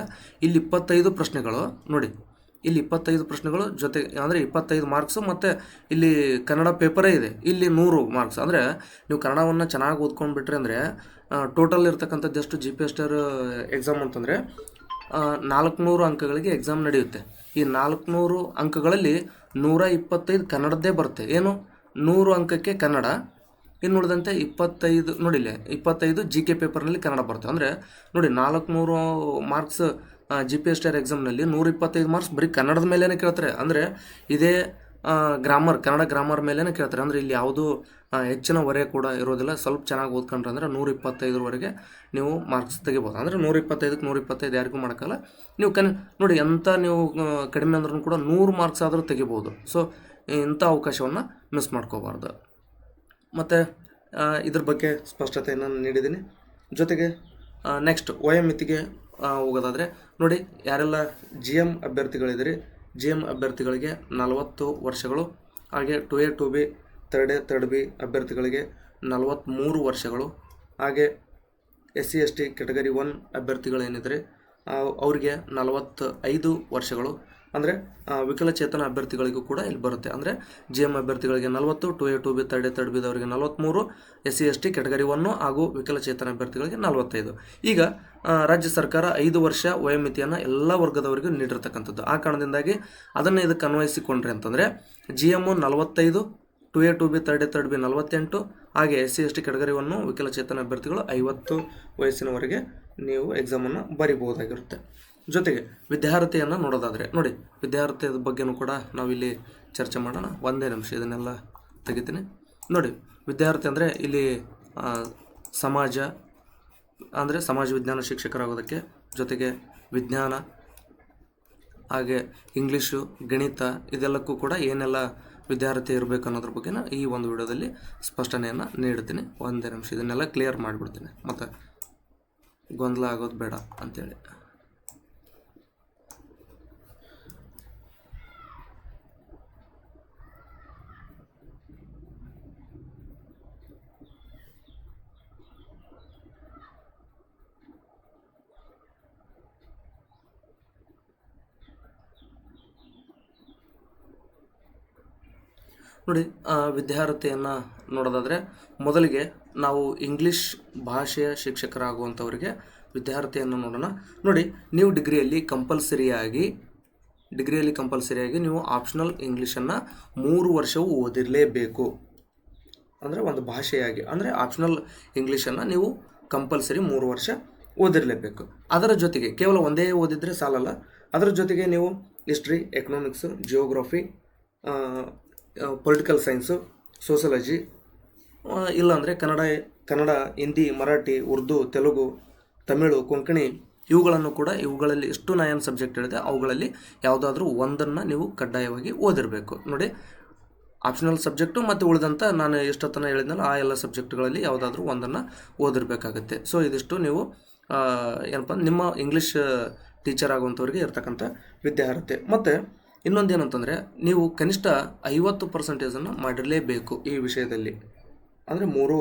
ಇಲ್ಲಿ 25 ಪ್ರಶ್ನೆಗಳು ನೋಡಿ, ಇಲ್ಲಿ 25 ಪ್ರಶ್ನೆಗಳು ಜೊತೆ ಅಂದರೆ 25 ಮಾರ್ಕ್ಸು, ಮತ್ತು ಇಲ್ಲಿ ಕನ್ನಡ ಪೇಪರೇ ಇದೆ, ಇಲ್ಲಿ 100 ಮಾರ್ಕ್ಸ್. ಅಂದರೆ ನೀವು ಕನ್ನಡವನ್ನು ಚೆನ್ನಾಗಿ ಓದ್ಕೊಂಡ್ಬಿಟ್ರೆ ಅಂದರೆ ಟೋಟಲ್ ಇರ್ತಕ್ಕಂಥದ್ದು ಎಷ್ಟು GPSR ಎಕ್ಸಾಮ್ ಅಂತಂದರೆ 400 ಅಂಕಗಳಿಗೆ ಎಕ್ಸಾಮ್ ನಡೆಯುತ್ತೆ. ಈ 400 ಅಂಕಗಳಲ್ಲಿ 125 ಕನ್ನಡದ್ದೇ ಬರುತ್ತೆ. ಏನು 100 ಅಂಕಕ್ಕೆ ಕನ್ನಡ, ಇನ್ನು ಉಳಿದಂತೆ 25 ನೋಡಿಲ್ಲ 25 GK ಪೇಪರ್ನಲ್ಲಿ ಕನ್ನಡ ಬರುತ್ತೆ. ಅಂದರೆ ನೋಡಿ 400 ಮಾರ್ಕ್ಸ್ GPSR ಎಕ್ಸಾಮ್ನಲ್ಲಿ 125 ಮಾರ್ಕ್ಸ್ ಬರೀ ಕನ್ನಡದ ಮೇಲೇ ಕೇಳ್ತಾರೆ. ಅಂದರೆ ಇದೇ ಗ್ರಾಮರ್, ಕನ್ನಡ ಗ್ರಾಮರ್ ಮೇಲೇ ಕೇಳ್ತಾರೆ. ಅಂದರೆ ಇಲ್ಲಿ ಯಾವುದೂ ಹೆಚ್ಚಿನ ಹೊರೆ ಕೂಡ ಇರೋದಿಲ್ಲ. ಸ್ವಲ್ಪ ಚೆನ್ನಾಗಿ ಓದ್ಕೊಂಡ್ರೆ ಅಂದರೆ 125ವರೆಗೆ ನೀವು ಮಾರ್ಕ್ಸ್ ತೆಗಿಬೋದು. ಅಂದರೆ 125ಕ್ಕೆ 125 ಯಾರಿಗೂ ಮಾಡೋಕ್ಕಲ್ಲ. ನೀವು ನೋಡಿ ಎಂಥ ನೀವು ಕಡಿಮೆ ಅಂದ್ರೂ ಕೂಡ 100 ಮಾರ್ಕ್ಸ್ ಆದರೂ ತೆಗಿಬೋದು. ಸೊ ಇಂಥ ಅವಕಾಶವನ್ನು ಮಿಸ್ ಮಾಡ್ಕೋಬಾರ್ದು. ಮತ್ತು ಇದ್ರ ಬಗ್ಗೆ ಸ್ಪಷ್ಟತೆಯನ್ನು ನೀಡಿದ್ದೀನಿ. ಜೊತೆಗೆ ನೆಕ್ಸ್ಟ್ ವಯೋಮಿತಿಗೆ ಹೋಗೋದಾದರೆ ನೋಡಿ, ಯಾರೆಲ್ಲ GM ಅಭ್ಯರ್ಥಿಗಳಿದ್ದೀರಿ, GM ಅಭ್ಯರ್ಥಿಗಳಿಗೆ 40 ವರ್ಷಗಳು, ಹಾಗೆ 2A 2B ಥರ್ಡ್ ಬಿ ಅಭ್ಯರ್ಥಿಗಳಿಗೆ 43 ವರ್ಷಗಳು, ಹಾಗೆ SC ST ಕ್ಯಾಟಗರಿ 1 ಅಭ್ಯರ್ಥಿಗಳೇನಿದ್ದಾರೆ ಅವರಿಗೆ 45 ವರ್ಷಗಳು. ಅಂದರೆ ವಿಕಲಚೇತನ ಅಭ್ಯರ್ಥಿಗಳಿಗೂ ಕೂಡ ಇಲ್ಲಿ ಬರುತ್ತೆ. ಅಂದರೆ GM ಅಭ್ಯರ್ಥಿಗಳಿಗೆ 40, 2A 2B ಥರ್ಡ್ ಬಿದವರಿಗೆ 43, SC ST ಕ್ಯಾಟಗರಿ 1 ಹಾಗೂ ವಿಕಲಚೇತನ ಅಭ್ಯರ್ಥಿಗಳಿಗೆ 45. ಈಗ ರಾಜ್ಯ ಸರ್ಕಾರ 5 ವರ್ಷ ವಯೋಮಿತಿಯನ್ನು ಎಲ್ಲ ವರ್ಗದವರಿಗೂ ನೀಡಿರ್ತಕ್ಕಂಥದ್ದು. ಆ ಕಾರಣದಿಂದಾಗಿ ಅದನ್ನು ಇದಕ್ಕೆ ಅನ್ವಯಿಸಿಕೊಂಡ್ರೆ ಅಂತಂದರೆ GM 45, 2A 2B third B 48, ಹಾಗೆ SC ST ಕ್ಯಾಟಗರಿ 1 ವಿಕಲಚೇತನ ಅಭ್ಯರ್ಥಿಗಳು 50 ವಯಸ್ಸಿನವರೆಗೆ ನೀವು ಎಕ್ಸಾಮನ್ನು ಬರಿಬಹುದಾಗಿರುತ್ತೆ. ಜೊತೆಗೆ ವಿದ್ಯಾರ್ಹತೆಯನ್ನು ನೋಡೋದಾದರೆ ನೋಡಿ, ವಿದ್ಯಾರ್ಹತೆಯ ಬಗ್ಗೆನೂ ಕೂಡ ನಾವಿಲ್ಲಿ ಚರ್ಚೆ ಮಾಡೋಣ. ಒಂದೇ ನಿಮಿಷ ಇದನ್ನೆಲ್ಲ ತೆಗಿತೀನಿ. ನೋಡಿ, ವಿದ್ಯಾರ್ಹತೆ ಅಂದರೆ ಇಲ್ಲಿ ಸಮಾಜ ಅಂದರೆ ಸಮಾಜ ವಿಜ್ಞಾನ ಶಿಕ್ಷಕರಾಗೋದಕ್ಕೆ, ಜೊತೆಗೆ ವಿಜ್ಞಾನ, ಹಾಗೆ ಇಂಗ್ಲೀಷು, ಗಣಿತ, ಇದೆಲ್ಲಕ್ಕೂ ಕೂಡ ಏನೆಲ್ಲ ವಿದ್ಯಾರ್ಹತೆ ಇರಬೇಕು ಅನ್ನೋದ್ರ ಬಗ್ಗೆ ಈ ಒಂದು ವಿಡಿಯೋದಲ್ಲಿ ಸ್ಪಷ್ಟನೆಯನ್ನು ನೀಡ್ತೀನಿ. ಒಂದೇ ನಿಮಿಷ ಇದನ್ನೆಲ್ಲ ಕ್ಲಿಯರ್ ಮಾಡಿಬಿಡ್ತೀನಿ, ಮತ್ತು ಗೊಂದಲ ಆಗೋದು ಬೇಡ ಅಂಥೇಳಿ. ನೋಡಿ, ವಿದ್ಯಾರ್ಹತೆಯನ್ನು ನೋಡೋದಾದರೆ ಮೊದಲಿಗೆ ನಾವು ಇಂಗ್ಲೀಷ್ ಭಾಷೆಯ ಶಿಕ್ಷಕರಾಗುವಂಥವರಿಗೆ ವಿದ್ಯಾರ್ಹತೆಯನ್ನು ನೋಡೋಣ. ನೋಡಿ, ನೀವು ಡಿಗ್ರಿಯಲ್ಲಿ ಕಂಪಲ್ಸರಿಯಾಗಿ ನೀವು ಆಪ್ಷನಲ್ ಇಂಗ್ಲೀಷನ್ನು 3 ವರ್ಷವೂ ಓದಿರಲೇಬೇಕು. ಅಂದರೆ ಒಂದು ಭಾಷೆಯಾಗಿ, ಅಂದರೆ ಆಪ್ಷನಲ್ ಇಂಗ್ಲೀಷನ್ನು ನೀವು ಕಂಪಲ್ಸರಿ 3 ವರ್ಷ ಓದಿರಲೇಬೇಕು. ಅದರ ಜೊತೆಗೆ ಕೇವಲ ಒಂದೇ ಓದಿದರೆ ಸಾಲಲ್ಲ, ಅದರ ಜೊತೆಗೆ ನೀವು history, economics, geography, political science, sociology, ಇಲ್ಲಾಂದರೆ ಕನ್ನಡ, ಹಿಂದಿ, ಮರಾಠಿ, ಉರ್ದು, ತೆಲುಗು, ತಮಿಳು, ಕೊಂಕಣಿ, ಇವುಗಳಲ್ಲಿ ಎಷ್ಟು 9 ಸಬ್ಜೆಕ್ಟ್ ಹೇಳಿದೆ ಅವುಗಳಲ್ಲಿ ಯಾವುದಾದ್ರೂ ಒಂದನ್ನು ನೀವು ಕಡ್ಡಾಯವಾಗಿ ಓದಿರಬೇಕು. ನೋಡಿ, ಆಪ್ಷನಲ್ ಸಬ್ಜೆಕ್ಟು ಮತ್ತು ಉಳಿದಂಥ ನಾನು ಎಷ್ಟೊತ್ತನ ಹೇಳಿದ್ನಲ್ಲ ಆ ಎಲ್ಲ ಸಬ್ಜೆಕ್ಟ್ಗಳಲ್ಲಿ ಯಾವುದಾದ್ರೂ ಒಂದನ್ನು ಓದಿರಬೇಕಾಗುತ್ತೆ. ಸೊ ಇದಿಷ್ಟು ನೀವು ಏನಪ್ಪ ನಿಮ್ಮ ಇಂಗ್ಲೀಷ್ ಟೀಚರ್ ಆಗುವಂಥವ್ರಿಗೆ ಇರ್ತಕ್ಕಂಥ ವಿದ್ಯಾರ್ಹತೆ. ಮತ್ತು ಇನ್ನೊಂದೇನಂತಂದರೆ ನೀವು ಕನಿಷ್ಠ 50% ಮಾಡಿರಲೇಬೇಕು ಈ ವಿಷಯದಲ್ಲಿ. ಅಂದರೆ 3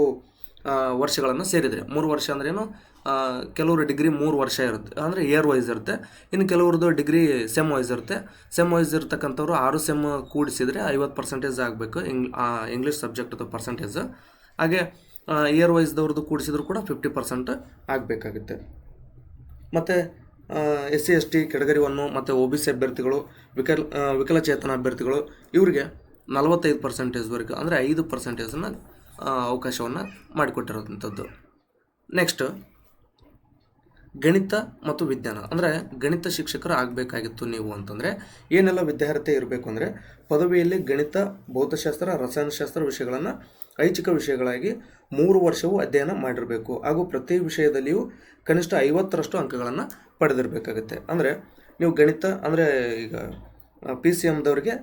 ವರ್ಷಗಳನ್ನು ಸೇರಿದರೆ, 3 ವರ್ಷ ಅಂದ್ರೇನು, ಕೆಲವರು ಡಿಗ್ರಿ 3 ವರ್ಷ ಇರುತ್ತೆ, ಅಂದರೆ ಇಯರ್ ವೈಸ್ ಇರುತ್ತೆ. ಇನ್ನು ಕೆಲವ್ರದ್ದು ಡಿಗ್ರಿ ಸೆಮ್ ವೈಸ್ ಇರುತ್ತೆ. ಸೆಮ್ ವೈಸ್ ಇರ್ತಕ್ಕಂಥವ್ರು 6 ಸೆಮ್ ಕೂಡಿಸಿದರೆ 50% ಆಗಬೇಕು ಇಂಗ್ಲೀಷ್ ಸಬ್ಜೆಕ್ಟ್ದು ಪರ್ಸೆಂಟೇಜ್. ಹಾಗೆ ಇಯರ್ ವೈಸ್ದವ್ರದ್ದು ಕೂಡಿಸಿದ್ರು ಕೂಡ 50% ಆಗಬೇಕಾಗುತ್ತೆ. ಮತ್ತು SC ST ಕ್ಯಾಟಗರಿ 1 ಮತ್ತು OBC ಅಭ್ಯರ್ಥಿಗಳು, ವಿಕಲಚೇತನ ಅಭ್ಯರ್ಥಿಗಳು ಇವರಿಗೆ 45%ವರೆಗೂ, ಅಂದರೆ 5% ಅವಕಾಶವನ್ನು ಮಾಡಿಕೊಟ್ಟಿರೋಂಥದ್ದು. ನೆಕ್ಸ್ಟ್ ಗಣಿತ ಮತ್ತು ವಿಜ್ಞಾನ, ಅಂದರೆ ಗಣಿತ ಶಿಕ್ಷಕರು ಆಗಬೇಕಾಗಿತ್ತು ನೀವು ಅಂತಂದರೆ ಏನೆಲ್ಲ ವಿದ್ಯಾರ್ಹತೆ ಇರಬೇಕು ಅಂದರೆ ಪದವಿಯಲ್ಲಿ ಗಣಿತ, ಭೌತಶಾಸ್ತ್ರ, ರಸಾಯನಶಾಸ್ತ್ರ ವಿಷಯಗಳನ್ನು ಐಚ್ಛಿಕ ವಿಷಯಗಳಾಗಿ 3 ವರ್ಷವೂ ಅಧ್ಯಯನ ಮಾಡಿರಬೇಕು. ಹಾಗೂ ಪ್ರತಿ ವಿಷಯದಲ್ಲಿಯೂ ಕನಿಷ್ಠ 50ರಷ್ಟು ಅಂಕಗಳನ್ನು ಪಡೆದಿರಬೇಕಾಗುತ್ತೆ. ಅಂದರೆ ನೀವು ಗಣಿತ ಅಂದರೆ ಈಗ PCMದವರಿಗೆ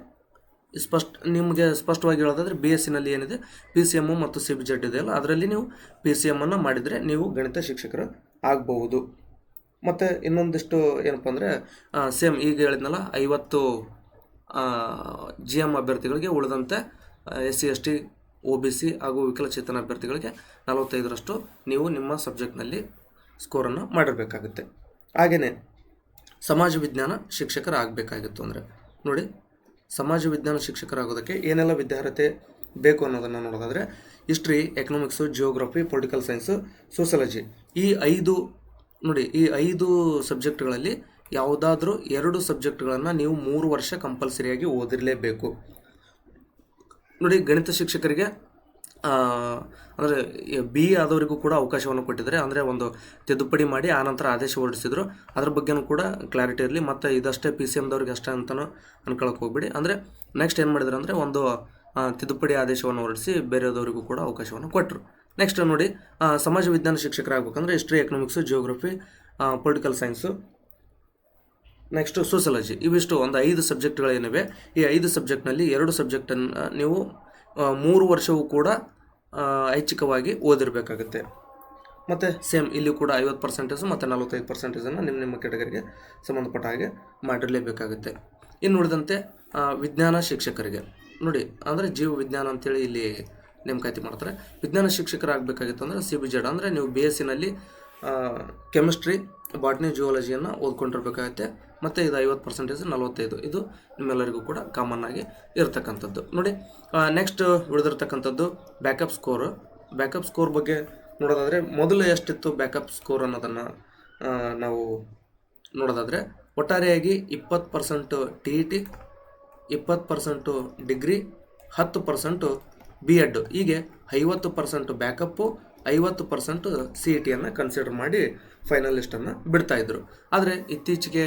ನಿಮಗೆ ಸ್ಪಷ್ಟವಾಗಿ ಹೇಳೋದಾದರೆ BScನಲ್ಲಿ ಏನಿದೆ PCM ಮತ್ತು CBZ ಇದೆಯಲ್ಲ, ಅದರಲ್ಲಿ ನೀವು PCMನ್ನು ಮಾಡಿದರೆ ನೀವು ಗಣಿತ ಶಿಕ್ಷಕರು ಆಗಬಹುದು. ಮತ್ತು ಇನ್ನೊಂದಿಷ್ಟು ಏನಪ್ಪ ಅಂದರೆ ಸೇಮ್ ಈಗ ಹೇಳಿದ್ನಲ್ಲ 50 GM ಅಭ್ಯರ್ಥಿಗಳಿಗೆ, ಉಳಿದಂತೆ SC ST OBC ಹಾಗೂ ವಿಕಲಚೇತನ ಅಭ್ಯರ್ಥಿಗಳಿಗೆ 45ರಷ್ಟು ನೀವು ನಿಮ್ಮ ಸಬ್ಜೆಕ್ಟ್ನಲ್ಲಿ ಸ್ಕೋರನ್ನು ಮಾಡಿರಬೇಕಾಗುತ್ತೆ. ಹಾಗೆಯೇ ಸಮಾಜ ವಿಜ್ಞಾನ ಶಿಕ್ಷಕರಾಗಬೇಕಾಗಿತ್ತು ಅಂದರೆ ನೋಡಿ, ಸಮಾಜ ವಿಜ್ಞಾನ ಶಿಕ್ಷಕರಾಗೋದಕ್ಕೆ ಏನೆಲ್ಲ ವಿದ್ಯಾರ್ಹತೆ ಬೇಕು ಅನ್ನೋದನ್ನು ನೋಡೋದಾದರೆ history, economics, geography, political science, sociology, ಈ 5 ಸಬ್ಜೆಕ್ಟ್ಗಳಲ್ಲಿ ಯಾವುದಾದ್ರೂ 2 ಸಬ್ಜೆಕ್ಟ್ಗಳನ್ನು ನೀವು 3 ವರ್ಷ ಕಂಪಲ್ಸರಿಯಾಗಿ ಓದಿರಲೇಬೇಕು. ನೋಡಿ, ಗಣಿತ ಶಿಕ್ಷಕರಿಗೆ ಅಂದರೆ BE ಆದವರಿಗೂ ಕೂಡ ಅವಕಾಶವನ್ನು ಕೊಟ್ಟಿದ್ದಾರೆ. ಅಂದರೆ ಒಂದು ತಿದ್ದುಪಡಿ ಮಾಡಿ ಆನಂತರ ಆದೇಶ ಹೊರಡಿಸಿದ್ರು. ಅದ್ರ ಬಗ್ಗೆನೂ ಕೂಡ ಕ್ಲಾರಿಟಿ ಇರಲಿ. ಮತ್ತು ಇದಷ್ಟೇ PCMದವ್ರಿಗೆ ಅಷ್ಟೇ ಅಂತಲೂ ಅನ್ಕೊಳಕ್ಕೆ ಹೋಗ್ಬಿಡಿ. ಅಂದರೆ ನೆಕ್ಸ್ಟ್ ಏನು ಮಾಡಿದ್ರು ಅಂದರೆ ಒಂದು ತಿದ್ದುಪಡಿ ಆದೇಶವನ್ನು ಹೊರಡಿಸಿ ಬೇರೆದವರಿಗೂ ಕೂಡ ಅವಕಾಶವನ್ನು ಕೊಟ್ಟರು. ನೆಕ್ಸ್ಟ್ ನೋಡಿ, ಸಮಾಜ ವಿಜ್ಞಾನ ಶಿಕ್ಷಕರಾಗಬೇಕಂದ್ರೆ history, economics, geography, political science, next sociology, ಇವಿಷ್ಟು ಒಂದು 5 ಸಬ್ಜೆಕ್ಟ್ಗಳೇನಿವೆ. ಈ 5 ಸಬ್ಜೆಕ್ಟ್ನಲ್ಲಿ 2 ಸಬ್ಜೆಕ್ಟನ್ನು ನೀವು 3 ವರ್ಷವೂ ಕೂಡ ಐಚ್ಛಿಕವಾಗಿ ಓದಿರಬೇಕಾಗುತ್ತೆ. ಮತ್ತು ಸೇಮ್ ಇಲ್ಲಿ ಕೂಡ 50% ಮತ್ತು 45% ನಿಮ್ಮ ಕೆಟಗರಿಗೆ ಸಂಬಂಧಪಟ್ಟ ಹಾಗೆ ಮಾಡಿರಲೇಬೇಕಾಗುತ್ತೆ. ಇನ್ನು ಉಳಿದಂತೆ ವಿಜ್ಞಾನ ಶಿಕ್ಷಕರಿಗೆ ನೋಡಿ, ಅಂದರೆ ಜೀವ ವಿಜ್ಞಾನ ಅಂತೇಳಿ ಇಲ್ಲಿ ನೇಮಕಾತಿ ಮಾಡ್ತಾರೆ. ವಿಜ್ಞಾನ ಶಿಕ್ಷಕರಾಗಬೇಕಾಗಿತ್ತು ಅಂದರೆ CBZ, ಅಂದರೆ ನೀವು BScನಲ್ಲಿ ಕೆಮಿಸ್ಟ್ರಿ, ಬಾಟ್ನಿ, ಜಿಯಾಲಜಿಯನ್ನು ಓದ್ಕೊಂಡಿರ್ಬೇಕಾಗುತ್ತೆ. ಮತ್ತು ಇದು 50%, 45 ಇದು ನಿಮ್ಮೆಲ್ಲರಿಗೂ ಕೂಡ ಕಾಮನ್ ಆಗಿ ಇರತಕ್ಕಂಥದ್ದು. ನೋಡಿ, ನೆಕ್ಸ್ಟ್ ಉಳಿದಿರ್ತಕ್ಕಂಥದ್ದು ಬ್ಯಾಕಪ್ ಸ್ಕೋರ್. ಬ್ಯಾಕಪ್ ಸ್ಕೋರ್ ಬಗ್ಗೆ ನೋಡೋದಾದರೆ ಮೊದಲು ಎಷ್ಟಿತ್ತು ಬ್ಯಾಕಪ್ ಸ್ಕೋರ್ ಅನ್ನೋದನ್ನು ನಾವು ನೋಡೋದಾದರೆ ಒಟ್ಟಾರೆಯಾಗಿ 20% TET, 20% ಡಿಗ್ರಿ, 10% B.Ed, ಹೀಗೆ 50% ಬ್ಯಾಕಪ್ಪು, 50% CETಯನ್ನು ಕನ್ಸಿಡರ್ ಮಾಡಿ ಫೈನಲಿಸ್ಟನ್ನು ಬಿಡ್ತಾಯಿದ್ರು. ಆದರೆ ಇತ್ತೀಚೆಗೆ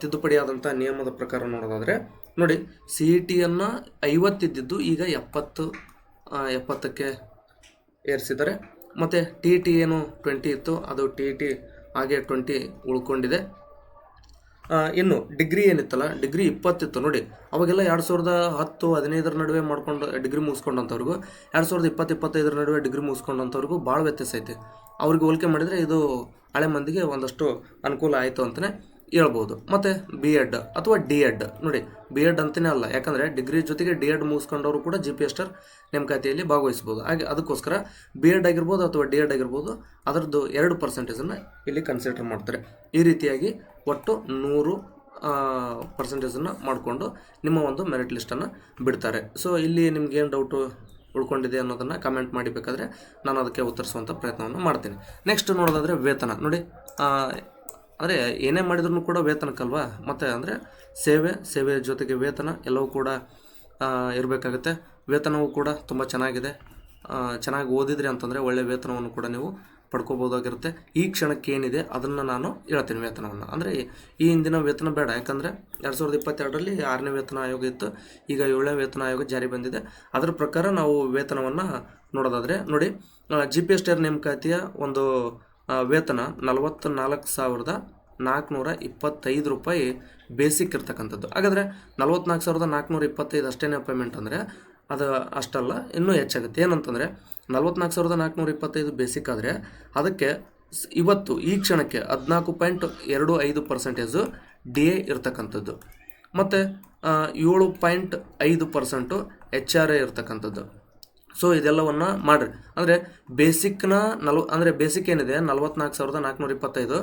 ತಿದ್ದುಪಡಿಯಾದಂಥ ನಿಯಮದ ಪ್ರಕಾರ ನೋಡೋದಾದರೆ ನೋಡಿ, CETಯನ್ನು 50 ಇದ್ದಿದ್ದು ಈಗ 70ಕ್ಕೆ ಏರಿಸಿದ್ದಾರೆ. ಮತ್ತು TET ಏನು 20 ಇತ್ತು, ಅದು TET ಹಾಗೆ 20 ಉಳ್ಕೊಂಡಿದೆ. ಇನ್ನು ಡಿಗ್ರಿ ಏನಿತ್ತಲ್ಲ, ಡಿಗ್ರಿ 20 ಇತ್ತು. ನೋಡಿ, ಅವಾಗೆಲ್ಲ 2010-15 ನಡುವೆ ಮಾಡ್ಕೊಂಡು ಡಿಗ್ರಿ ಮುಗಿಸ್ಕೊಂಡಂಥವ್ರಿಗೂ 2020-25 ನಡುವೆ ಡಿಗ್ರಿ ಮುಗಿಸ್ಕೊಂಡಂಥವ್ರಿಗೂ ಭಾಳ ವ್ಯತ್ಯಾಸ ಐತೆ. ಅವ್ರಿಗೆ ಹೋಲಿಕೆ ಮಾಡಿದರೆ ಇದು ಹಳೆ ಮಂದಿಗೆ ಒಂದಷ್ಟು ಅನುಕೂಲ ಆಯಿತು ಅಂತಲೇ ಹೇಳ್ಬೋದು. ಮತ್ತು B.Ed ಅಥವಾ D.Ed, ನೋಡಿ B.Ed ಅಂತಲೇ ಅಲ್ಲ, ಯಾಕಂದರೆ ಡಿಗ್ರಿ ಜೊತೆಗೆ D.Ed ಮುಗಿಸ್ಕೊಂಡವರು ಕೂಡ GPSR ನೇಮಕಾತಿಯಲ್ಲಿ ಭಾಗವಹಿಸ್ಬೋದು. ಹಾಗೆ ಅದಕ್ಕೋಸ್ಕರ B.Ed ಆಗಿರ್ಬೋದು ಅಥವಾ D.Ed ಆಗಿರ್ಬೋದು, ಅದರದ್ದು 2% ಇಲ್ಲಿ ಕನ್ಸಿಡರ್ ಮಾಡ್ತಾರೆ. ಈ ರೀತಿಯಾಗಿ ಒಟ್ಟು 100% ಮಾಡಿಕೊಂಡು ನಿಮ್ಮ ಒಂದು ಮೆರಿಟ್ ಲಿಸ್ಟನ್ನು ಬಿಡ್ತಾರೆ. ಸೊ ಇಲ್ಲಿ ನಿಮ್ಗೇನು ಡೌಟು ಉಳ್ಕೊಂಡಿದೆ ಅನ್ನೋದನ್ನು ಕಮೆಂಟ್ ಮಾಡಿ, ಬೇಕಾದರೆ ನಾನು ಅದಕ್ಕೆ ಉತ್ತರಿಸುವಂಥ ಪ್ರಯತ್ನವನ್ನು ಮಾಡ್ತೀನಿ. ನೆಕ್ಸ್ಟ್ ನೋಡೋದಾದರೆ ವೇತನ. ನೋಡಿ, ಅಂದರೆ ಏನೇ ಮಾಡಿದ್ರೂ ಕೂಡ ವೇತನಕ್ಕಲ್ವಾ, ಮತ್ತು ಅಂದರೆ ಸೇವೆ ಜೊತೆಗೆ ವೇತನ ಎಲ್ಲವೂ ಕೂಡ ಇರಬೇಕಾಗುತ್ತೆ. ವೇತನವೂ ಕೂಡ ತುಂಬ ಚೆನ್ನಾಗಿದೆ. ಚೆನ್ನಾಗಿ ಓದಿದ್ರಿ ಅಂತಂದರೆ ಒಳ್ಳೆಯ ವೇತನವನ್ನು ಕೂಡ ನೀವು ಪಡ್ಕೋಬೋದಾಗಿರುತ್ತೆ. ಈ ಕ್ಷಣಕ್ಕೆ ಏನಿದೆ ಅದನ್ನು ನಾನು ಹೇಳ್ತೀನಿ ವೇತನವನ್ನು. ಅಂದರೆ ಈ ಹಿಂದಿನ ವೇತನ ಬೇಡ, ಯಾಕಂದರೆ 2022ರಲ್ಲಿ 6ನೇ ವೇತನ ಆಯೋಗ ಇತ್ತು, ಈಗ 7ನೇ ವೇತನ ಆಯೋಗ ಜಾರಿ ಬಂದಿದೆ. ಅದರ ಪ್ರಕಾರ ನಾವು ವೇತನವನ್ನು ನೋಡೋದಾದರೆ ನೋಡಿ, GPSR ನೇಮಕಾತಿಯ ಒಂದು ವೇತನ 44,425 ರೂಪಾಯಿ ಬೇಸಿಕ್ ಇರ್ತಕ್ಕಂಥದ್ದು. ಹಾಗಾದರೆ 44,425 ಅಷ್ಟೇ ಪೇಮೆಂಟ್ ಅಂದರೆ ಅದು ಅಷ್ಟಲ್ಲ, ಇನ್ನೂ ಹೆಚ್ಚಾಗುತ್ತೆ. ಏನಂತಂದರೆ 44,425 ಬೇಸಿಕ್ ಆದರೆ ಅದಕ್ಕೆ ಇವತ್ತು ಈ ಕ್ಷಣಕ್ಕೆ 14.25% DA ಇರ್ತಕ್ಕಂಥದ್ದು, ಮತ್ತು 7.5% HRA ಇರ್ತಕ್ಕಂಥದ್ದು. ಸೊ ಇದೆಲ್ಲವನ್ನು ಮಾಡಿರಿ. ಅಂದರೆ ಬೇಸಿಕ್ನ ಅಂದರೆ ಬೇಸಿಕ್ ಏನಿದೆ 44,425,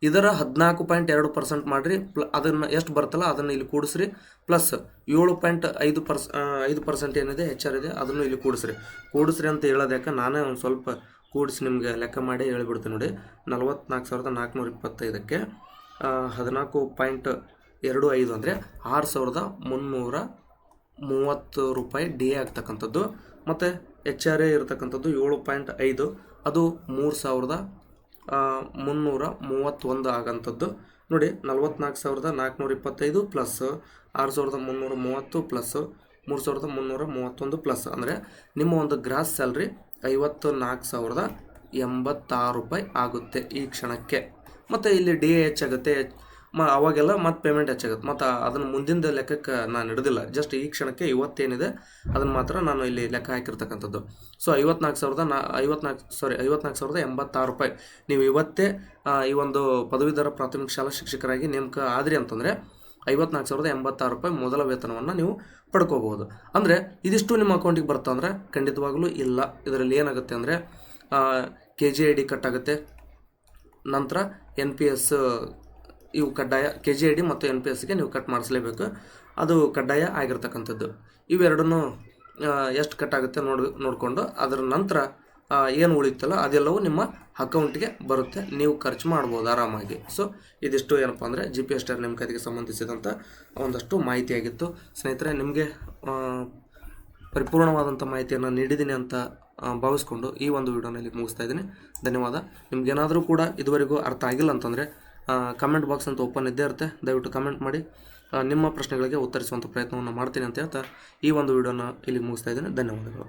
ಇದರ 14.2% ಮಾಡಿರಿ. ಅದನ್ನು ಎಷ್ಟು ಬರ್ತಲ್ಲ ಅದನ್ನು ಇಲ್ಲಿ ಕೂಡಿಸ್ರಿ. ಪ್ಲಸ್ 7.5% ಏನಿದೆ HR ಇದೆ ಅದನ್ನು ಇಲ್ಲಿ ಕೂಡಿಸ್ರಿ ಅಂತ ಹೇಳೋದು ಯಾಕೆ, ನಾನೇ ಒಂದು ಸ್ವಲ್ಪ ಕೂಡಿಸಿ ನಿಮಗೆ ಲೆಕ್ಕ ಮಾಡಿ ಹೇಳಿಬಿಡ್ತೀನಿ. ನೋಡಿ, 44,425ಕ್ಕೆ 14.25 ಅಂದರೆ 6,330 ರೂಪಾಯಿ DA ಆಗ್ತಕ್ಕಂಥದ್ದು. ಮತ್ತು HRA ಇರತಕ್ಕಂಥದ್ದು 7.5, ಅದು 3,331 ಆಗೋಂಥದ್ದು. ನೋಡಿ, 44,425 ಪ್ಲಸ್ 6,330 ಪ್ಲಸ್ 3,331 ಪ್ಲಸ್ ಅಂದರೆ ನಿಮ್ಮ ಒಂದು ಗ್ರಾಸ್ ಸ್ಯಾಲ್ರಿ 54,086 ರೂಪಾಯಿ ಆಗುತ್ತೆ ಈ ಕ್ಷಣಕ್ಕೆ. ಮತ್ತು ಇಲ್ಲಿ DA ಹೆಚ್ಚಾಗುತ್ತೆ, ಅವಾಗೆಲ್ಲ ಮತ್ತು ಪೇಮೆಂಟ್ ಹೆಚ್ಚಾಗುತ್ತೆ. ಮತ್ತು ಅದನ್ನು ಮುಂದಿನ ಲೆಕ್ಕಕ್ಕೆ ನಾನು ಹಿಡಿದಿಲ್ಲ, ಜಸ್ಟ್ ಈ ಕ್ಷಣಕ್ಕೆ ಇವತ್ತೇನಿದೆ ಅದನ್ನು ಮಾತ್ರ ನಾನು ಇಲ್ಲಿ ಲೆಕ್ಕ ಹಾಕಿರ್ತಕ್ಕಂಥದ್ದು. ಸೊ 54,086 ರೂಪಾಯಿ ನೀವು ಇವತ್ತೇ ಈ ಒಂದು ಪದವೀಧರ ಪ್ರಾಥಮಿಕ ಶಾಲಾ ಶಿಕ್ಷಕರಾಗಿ ನೇಮಕ ಆದ್ರಿ ಅಂತಂದರೆ ₹54,086 ಮೊದಲ ವೇತನವನ್ನು ನೀವು ಪಡ್ಕೋಬಹುದು. ಅಂದರೆ ಇದಿಷ್ಟು ನಿಮ್ಮ ಅಕೌಂಟಿಗೆ ಬರುತ್ತೆ ಅಂದರೆ ಖಂಡಿತವಾಗಲೂ ಇಲ್ಲ. ಇದರಲ್ಲಿ ಏನಾಗುತ್ತೆ ಅಂದರೆ KGID ಕಟ್ ಆಗುತ್ತೆ, ನಂತರ NPS ಇವು ಕಡ್ಡಾಯ. KGID ಮತ್ತು NPSಗೆ ನೀವು ಕಟ್ ಮಾಡಿಸಲೇಬೇಕು, ಅದು ಕಡ್ಡಾಯ ಆಗಿರ್ತಕ್ಕಂಥದ್ದು. ಇವೆರಡನ್ನೂ ಎಷ್ಟು ಕಟ್ ಆಗುತ್ತೆ ನೋಡಿಕೊಂಡು ಅದರ ನಂತರ ಏನು ಉಳಿತಲ್ಲ ಅದೆಲ್ಲವೂ ನಿಮ್ಮ ಅಕೌಂಟಿಗೆ ಬರುತ್ತೆ, ನೀವು ಖರ್ಚು ಮಾಡ್ಬೋದು ಆರಾಮಾಗಿ. ಸೊ ಇದಿಷ್ಟು ಏನಪ್ಪ ಅಂದರೆ GPS ನೇಮಕಾತಿಗೆ ಸಂಬಂಧಿಸಿದಂಥ ಒಂದಷ್ಟು ಮಾಹಿತಿಯಾಗಿತ್ತು. ಸ್ನೇಹಿತರೆ, ನಿಮಗೆ ಪರಿಪೂರ್ಣವಾದಂಥ ಮಾಹಿತಿಯನ್ನು ನೀಡಿದ್ದೀನಿ ಅಂತ ಭಾವಿಸ್ಕೊಂಡು ಈ ಒಂದು ವಿಡಿಯೋನಲ್ಲಿ ಮುಗಿಸ್ತಾ ಇದ್ದೀನಿ. ಧನ್ಯವಾದ. ನಿಮ್ಗೇನಾದರೂ ಕೂಡ ಇದುವರೆಗೂ ಅರ್ಥ ಆಗಿಲ್ಲ ಅಂತಂದರೆ ಕಮೆಂಟ್ ಬಾಕ್ಸ್ ಅಂತ ಓಪನ್ ಇದ್ದೇ ಇರುತ್ತೆ, ದಯವಿಟ್ಟು ಕಮೆಂಟ್ ಮಾಡಿ. ನಿಮ್ಮ ಪ್ರಶ್ನೆಗಳಿಗೆ ಉತ್ತರಿಸುವಂಥ ಪ್ರಯತ್ನವನ್ನು ಮಾಡ್ತೀನಿ ಅಂತ ಹೇಳ್ತಾ ಈ ಒಂದು ವಿಡಿಯೋನ ಇಲ್ಲಿ ಮುಗಿಸ್ತಾ ಇದ್ದೀನಿ. ಧನ್ಯವಾದಗಳು.